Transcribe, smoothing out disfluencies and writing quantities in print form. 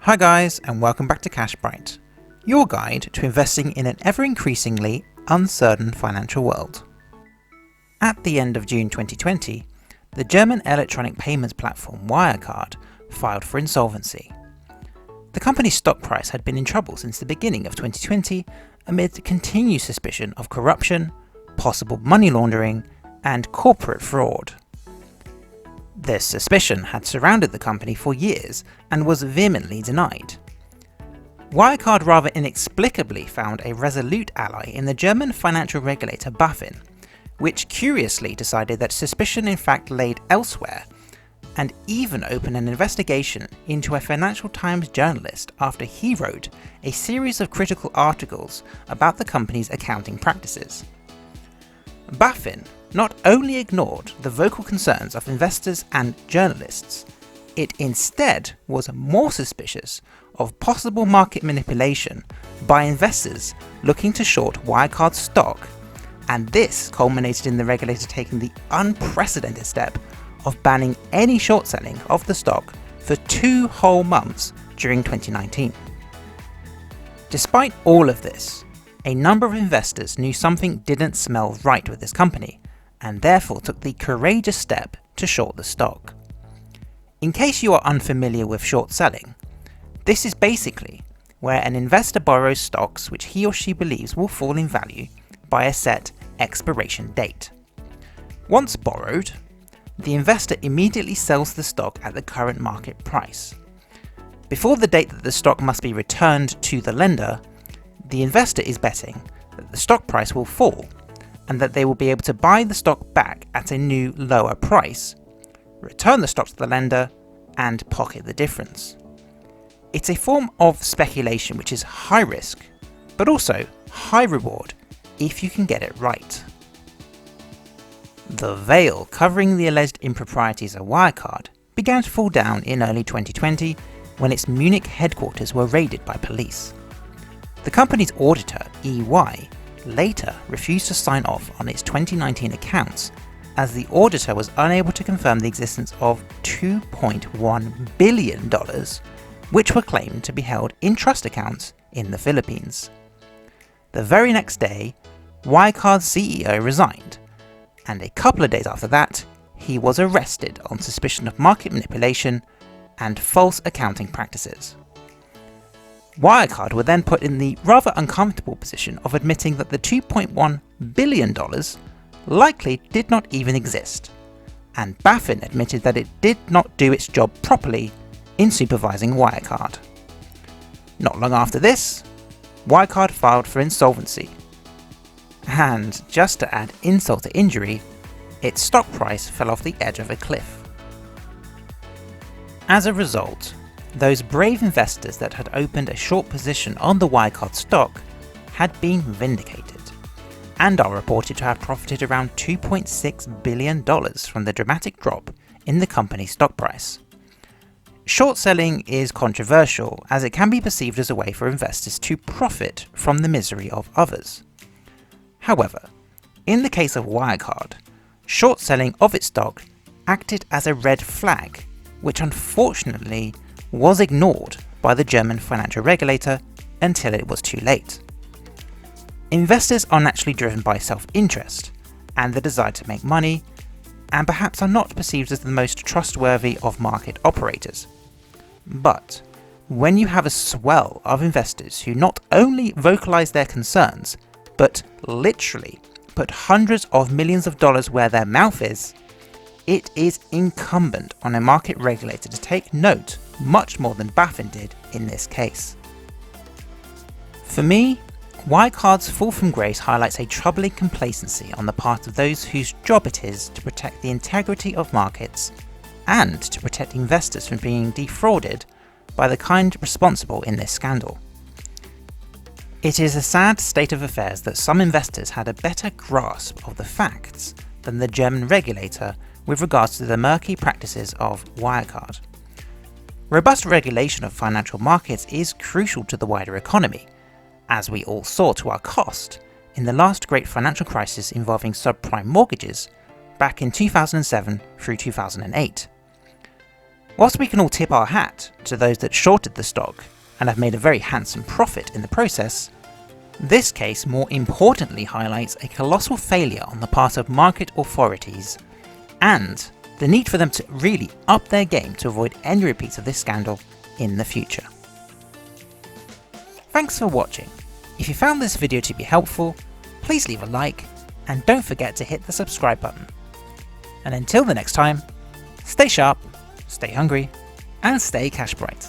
Hi guys, and welcome back to CashBright, your guide to investing in an ever-increasingly uncertain financial world. At the end of June 2020, the German electronic payments platform Wirecard filed for insolvency. The company's stock price had been in trouble since the beginning of 2020 amid continued suspicion of corruption, possible money laundering, and corporate fraud. This suspicion had surrounded the company for years and was vehemently denied. Wirecard rather inexplicably found a resolute ally in the German financial regulator BaFin, which curiously decided that suspicion in fact laid elsewhere, and even opened an investigation into a Financial Times journalist after he wrote a series of critical articles about the company's accounting practices. BaFin not only ignored the vocal concerns of investors and journalists, it instead was more suspicious of possible market manipulation by investors looking to short Wirecard's stock, and this culminated in the regulator taking the unprecedented step of banning any short selling of the stock for 2 whole months during 2019. Despite all of this, a number of investors knew something didn't smell right with this company, and therefore took the courageous step to short the stock. In case you are unfamiliar with short selling, this is basically where an investor borrows stocks which he or she believes will fall in value by a set expiration date. Once borrowed, the investor immediately sells the stock at the current market price. Before the date that the stock must be returned to the lender, the investor is betting that the stock price will fall and that they will be able to buy the stock back at a new lower price, return the stock to the lender, and pocket the difference. It's a form of speculation which is high risk, but also high reward if you can get it right. The veil covering the alleged improprieties of Wirecard began to fall down in early 2020 when its Munich headquarters were raided by police. The company's auditor, EY, later refused to sign off on its 2019 accounts as the auditor was unable to confirm the existence of $2.1 billion, which were claimed to be held in trust accounts in the Philippines. The very next day, Wirecard's CEO resigned, and a couple of days after that, he was arrested on suspicion of market manipulation and false accounting practices. Wirecard were then put in the rather uncomfortable position of admitting that the $2.1 billion likely did not even exist, and BaFin admitted that it did not do its job properly in supervising Wirecard. Not long after this, Wirecard filed for insolvency, and just to add insult to injury, its stock price fell off the edge of a cliff. As a result, those brave investors that had opened a short position on the Wirecard stock had been vindicated, and are reported to have profited around $2.6 billion from the dramatic drop in the company's stock price. Short selling is controversial as it can be perceived as a way for investors to profit from the misery of others. However, in the case of Wirecard, short selling of its stock acted as a red flag, which unfortunately was ignored by the German financial regulator until it was too late. Investors are naturally driven by self-interest and the desire to make money, and perhaps are not perceived as the most trustworthy of market operators. But when you have a swell of investors who not only vocalize their concerns, but literally put hundreds of millions of dollars where their mouth is, it is incumbent on a market regulator to take note much more than BaFin did in this case. For me, Wirecard's fall from grace highlights a troubling complacency on the part of those whose job it is to protect the integrity of markets and to protect investors from being defrauded by the kind responsible in this scandal. It is a sad state of affairs that some investors had a better grasp of the facts than the German regulator with regards to the murky practices of Wirecard. Robust regulation of financial markets is crucial to the wider economy, as we all saw to our cost in the last great financial crisis involving subprime mortgages back in 2007 through 2008. Whilst we can all tip our hat to those that shorted the stock and have made a very handsome profit in the process, this case more importantly highlights a colossal failure on the part of market authorities and the need for them to really up their game to avoid any repeats of this scandal in the future. Thanks for watching. If you found this video to be helpful, please leave a like and don't forget to hit the subscribe button. And until the next time, stay sharp, stay hungry, and stay cash bright.